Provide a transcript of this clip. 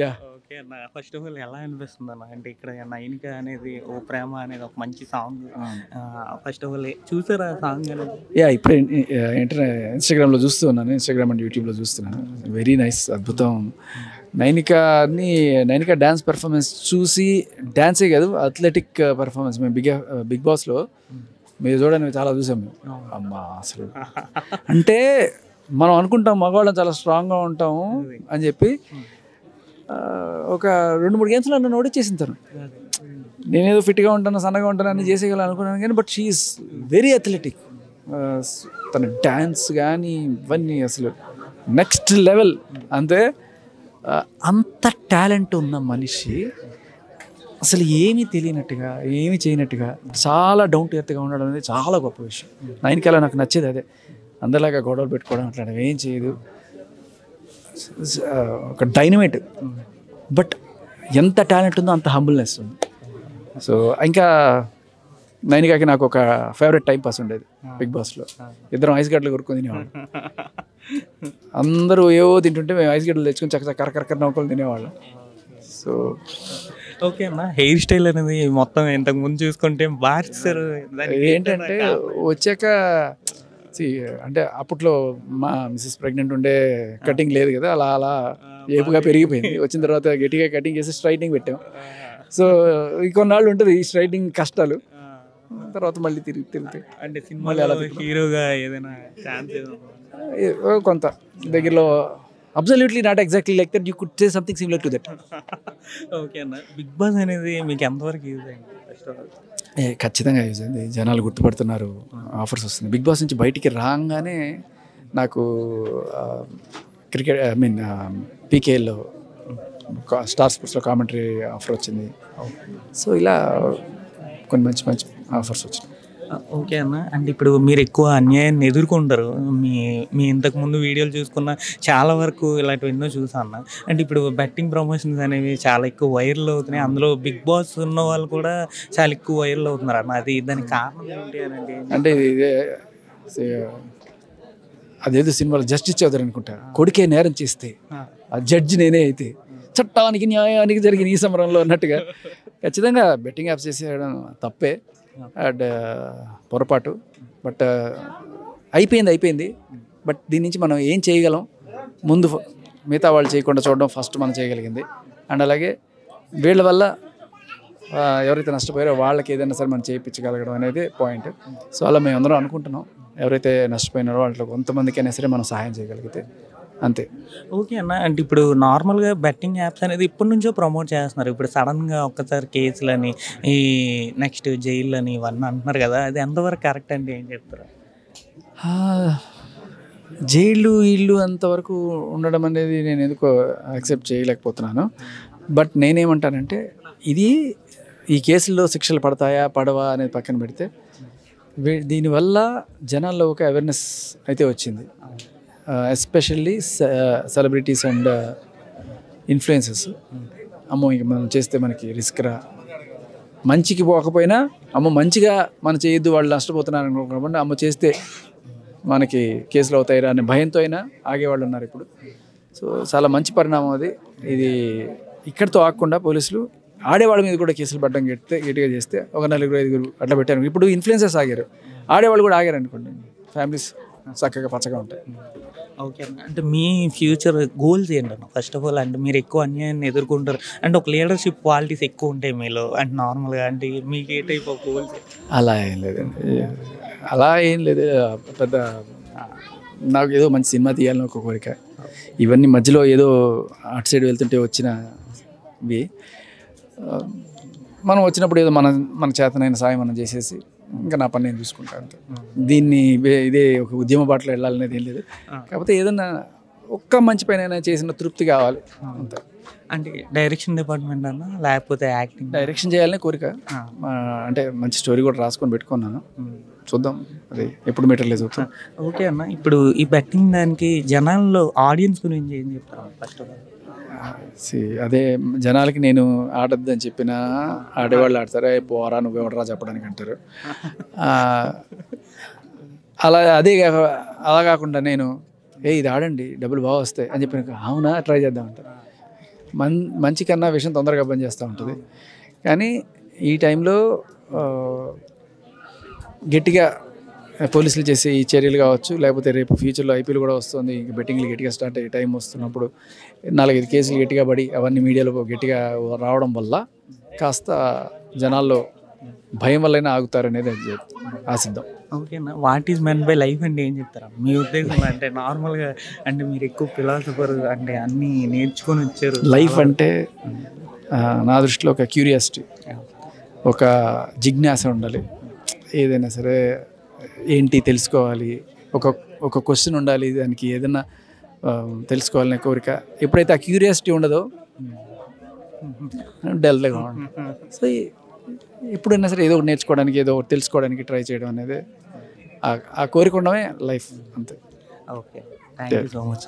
Yeah! Okay అన్న. First of all ఎలా అనిపిస్తుందన్న? అంటే ఇక్కడ 'నైనిక' అనేది 'ఓ ప్రేమ' అనేది ఒక మంచి సాంగ్. అవును. ఫస్ట్ ఆఫ్ ఆల్ చూసారా ఆ సాంగ్ అనేది? యాహ్! ఇప్పుడే ఇన్‌స్టాగ్రామ్‌లో చూస్తూ ఉన్నాను. ఇన్‌స్టాగ్రామ్ అండ్ యూట్యూబ్‌లో చూస్తున్నాను. వెరీ నైస్, అద్భుతం. నైనిక డాన్స్ పెర్ఫార్మెన్స్ చూసి, డాన్సే కాదు అథ్లెటిక్ పెర్ఫార్మెన్స్ మేము బిగ్ బాస్‌లో మీరు చూడండి చాలా చూసాం మేము. అమ్మా అసలు అంటే మనం అనుకుంటాం మగవాళ్ళం చాలా స్ట్రాంగ్‌గా ఉంటాము అని చెప్పి ఒక 2-3 గేమ్స్‌లో నన్ను ఓడించేసింది తను. నేనేదో ఫిట్గా ఉంటాను, సన్నగా ఉంటాను అన్ని చేసేయగలను అనుకున్నాను కానీ బట్ షీఈస్ వెరీ అథ్లెటిక్. తన డ్యాన్స్ కానీ ఇవన్నీ అసలు నెక్స్ట్ లెవెల్. అంతే అంత టాలెంట్ ఉన్న మనిషి అసలు ఏమీ తెలియనట్టుగా, ఏమీ చేయనట్టుగా చాలా డౌన్ టు ఎర్త్గా ఉండడం అనేది చాలా గొప్ప విషయం. నైనికలో నాకు నచ్చేది అదే. అందరిలాగా గొడవలు పెట్టుకోవడం అట్లాంటివి ఏం చేయదు. ఒక డైనమైట్. బట్ ఎంత టాలెంట్ ఉందో అంత హంబుల్నెస్ ఉంది. సో ఇంకా నైనికాకి నాకు ఒక ఫేవరెట్ టైం పాస్ ఉండేది బిగ్ బాస్లో. ఇద్దరం ఐస్ గడ్డలు కొరుకొని తినేవాళ్ళం. అందరూ ఏవో తింటుంటే మేము ఐస్ గడ్డలు తెచ్చుకొని చక్కగా కరకర నౌకలు తినేవాళ్ళం. సో ఓకే అన్న. హెయిర్ స్టైల్ అనేది మొత్తం ఇంతకు ముందు చూసుకుంటే మార్చారు. ఏంటంటే వచ్చాక అంటే అప్పట్లో మా మిస్సెస్ ప్రెగ్నెంట్ ఉండే కటింగ్ లేదు కదా, అలా అలా ఏపుగా పెరిగిపోయింది. వచ్చిన తర్వాత గట్టిగా కటింగ్ చేసి స్ట్రైట్నింగ్ పెట్టాం. సో కొన్నాళ్ళు ఉంటుంది ఈ స్ట్రైట్నింగ్ కష్టాలు. తర్వాత మళ్ళీ తిరుగుతాయి. అంటే సినిమాలో హీరోగా ఏదైనా ఛాన్స్ కొంత దగ్గరలో absolutely not exactly like that, you could say something similar to that. Okay అన్న. బిగ్ బాస్ అనేది మీకు ఎంతవరకు యూజ్ అయింది ఫస్ట్ ఆఫ్ ఆల్? ఖచ్చితంగా యూజ్ అయింది. జనాలు గుర్తుపడుతున్నారు, ఆఫర్స్ వస్తుంది. బిగ్ బాస్ నుంచి బయటికి రాగానే నాకు క్రికెట్ పీకేఎల్లో స్టార్ స్పోర్ట్స్లో కామెంటరీ ఆఫర్ వచ్చింది. సో ఇలా కొన్ని మంచి మంచి ఆఫర్స్ వచ్చినాయి. ఓకే అన్న. అంటే ఇప్పుడు మీరు ఎక్కువ అన్యాయాన్ని ఎదుర్కొంటారు. మీ ఇంతకుముందు వీడియోలు చూసుకున్న చాలా వరకు ఇలాంటివి ఎన్నో చూసాను అన్న. అంటే ఇప్పుడు బెట్టింగ్ ప్రమోషన్స్ అనేవి చాలా ఎక్కువ వైరల్ అవుతున్నాయి. అందులో బిగ్ బాస్ ఉన్న వాళ్ళు కూడా చాలా ఎక్కువ వైరల్ అవుతున్నారు అన్న. అది దానికి కారణం ఏంటి అని అంటే ఇదే అదేదో సినిమాలో జస్టిస్ చౌదరి అనుకుంటా, కొడుకే నేరం చేస్తే ఆ జడ్జి నేనే అయితే చట్టానికి న్యాయానికి జరిగిన ఈ సమరంలో అన్నట్టుగా ఖచ్చితంగా బెట్టింగ్ యాప్స్ చేసేయడం తప్పే అండ్ పొరపాటు. బట్ అయిపోయింది. బట్ దీని నుంచి మనం ఏం చేయగలం, ముందు మిగతా వాళ్ళు చేయకుండా చూడడం ఫస్ట్ మనం చేయగలిగింది. అండ్ అలాగే వీళ్ళ వల్ల ఎవరైతే నష్టపోయారో వాళ్ళకి ఏదైనా సరే మనం చేయించగలగడం అనేది పాయింట్. సో అలా మేము అందరం అనుకుంటున్నాం. ఎవరైతే నష్టపోయినారో వాళ్ళకి కొంతమందికైనా సరే మనం సహాయం చేయగలిగితే అంతే. ఓకే అన్న. అంటే ఇప్పుడు నార్మల్గా బెట్టింగ్ యాప్స్ అనేది ఇప్పటి నుంచో ప్రమోట్ చేస్తున్నారు. ఇప్పుడు సడన్గా ఒక్కసారి కేసులని, ఈ నెక్స్ట్ జైళ్ళని ఇవన్నీ అంటున్నారు కదా, అది ఎంతవరకు కరెక్ట్ అంటే ఏం చెప్తారు? జైళ్ళు ఇల్లు అంతవరకు ఉండడం అనేది నేను ఎందుకో యాక్సెప్ట్ చేయలేకపోతున్నాను. బట్ నేనేమంటానంటే ఈ కేసుల్లో శిక్షలు పడతాయా పడవా అనేది పక్కన పెడితే దీనివల్ల జనాల్లో ఒక అవేర్నెస్ అయితే వచ్చింది. Especially celebrities and influencers. అమ్మో ఇంక మనం చేస్తే మనకి రిస్క్ రా, మంచికి పోకపోయినా అమ్మో మంచిగా మనం చేయొద్దు వాళ్ళు నష్టపోతున్నారు అనుకోకుండా అమ్మో చేస్తే మనకి కేసులు అవుతాయిరా అనే భయంతో అయినా ఆగేవాళ్ళు ఉన్నారు ఇప్పుడు. సో చాలా మంచి పరిణామం అది. ఇది ఇక్కడితో ఆగకుండా పోలీసులు ఆడేవాళ్ళ మీద కూడా కేసులు పడ్డం గట్టిగా చేస్తే ఒక 4-5 అట్లా పెట్టారు. ఇప్పుడు ఇన్ఫ్లుయెన్సర్స్ ఆగారు, ఆడేవాళ్ళు కూడా ఆగారు అనుకోండి, ఫ్యామిలీస్ చక్కగా పచ్చగా ఉంటాయి. ఓకే. అంటే మీ ఫ్యూచర్ గోల్స్ ఏంటన్నా ఫస్ట్ ఆఫ్ ఆల్? అంటే మీరు ఎక్కువ అన్యాయాన్ని ఎదుర్కొంటారు అంటే ఒక లీడర్షిప్ క్వాలిటీస్ ఎక్కువ ఉంటాయి మీలో. అంటే నార్మల్గా అంటే మీకు ఏ టైప్ ఆఫ్ గోల్స్? అలా ఏం లేదు. పెద్ద నాకు ఏదో మంచి సినిమా తీయాలని ఒక కోరిక. ఇవన్నీ మధ్యలో ఏదో అటు సైడ్ వెళ్తుంటే వచ్చినవి. మనం వచ్చినప్పుడు ఏదో మన చేతనైన సాయం మనం చేసేసి ఇంకా నా పని నేను చూసుకుంటాను అంతే. దీన్ని ఇదే ఒక ఉద్యమ బాటలో వెళ్ళాలనేది ఏం లేదు. కాకపోతే ఏదన్నా ఒక్క మంచి పైన చేసిన తృప్తి కావాలి అంతే. అంటే డైరెక్షన్ డిపార్ట్మెంట్ అన్నా లేకపోతే యాక్టింగ్? డైరెక్షన్ చేయాలనే కోరిక. అంటే మంచి స్టోరీ కూడా రాసుకొని పెట్టుకున్నాను. చూద్దాం అది ఎప్పుడు మెటీరియలైజ్ అవుతుంది. ఓకే అన్న. ఇప్పుడు ఈ బెట్టింగ్ దానికి జనాల్లో ఆడియన్స్ గురించి ఏం చెప్తారు ఫస్ట్ ఆఫ్ ఆల్? అదే జనాలకి నేను ఆడద్దని చెప్పినా ఆడేవాళ్ళు ఆడతారు, పోరా నువ్వెవడరా చెప్పడానికి అంటారు. అలా కాకుండా నేను ఇది ఆడండి డబ్బులు బాగా వస్తాయి అని చెప్పిన అవునా ట్రై చేద్దామంటారు. మంచి కన్నా విషయం తొందరగా పనిచేస్తూ ఉంటుంది. కానీ ఈ టైంలో గట్టిగా పోలీసులు చేసే ఈ చర్యలు కావచ్చు, లేకపోతే రేపు ఫ్యూచర్లో ఐపీఎల్ కూడా వస్తుంది, ఇంక బెట్టింగ్లు గట్టిగా స్టార్ట్ అయ్యే టైం వస్తున్నప్పుడు 4-5 కేసులు గట్టిగా పడి అవన్నీ మీడియాలో గట్టిగా రావడం వల్ల కాస్త జనాల్లో భయం వల్లైనా ఆగుతారనేది ఆశిద్దాం. ఓకేనా. What is men by life అంటే ఏం చెప్తారా మీ ఉద్దేశం? అంటే నార్మల్గా అంటే మీరు ఎక్కువ ఫిలాసఫర్ అంటే అన్నీ నేర్చుకొని వచ్చారు. లైఫ్ అంటే నా దృష్టిలో ఒక క్యూరియాసిటీ, ఒక జిజ్ఞాస ఉండాలి. ఏదైనా సరే ఏంటి తెలుసుకోవాలి, ఒక క్వశ్చన్ ఉండాలి, దానికి ఏదైనా తెలుసుకోవాలనే కోరిక. ఎప్పుడైతే ఆ క్యూరియాసిటీ ఉండదో డల్గా ఉంటుంది. సో ఎప్పుడైనా సరే ఏదో ఒకటి నేర్చుకోవడానికి, ఏదో ఒకటి తెలుసుకోవడానికి ట్రై చేయడం అనేది ఆ కోరిక ఉండడమే లైఫ్, అంతే. Okay, thank you so much.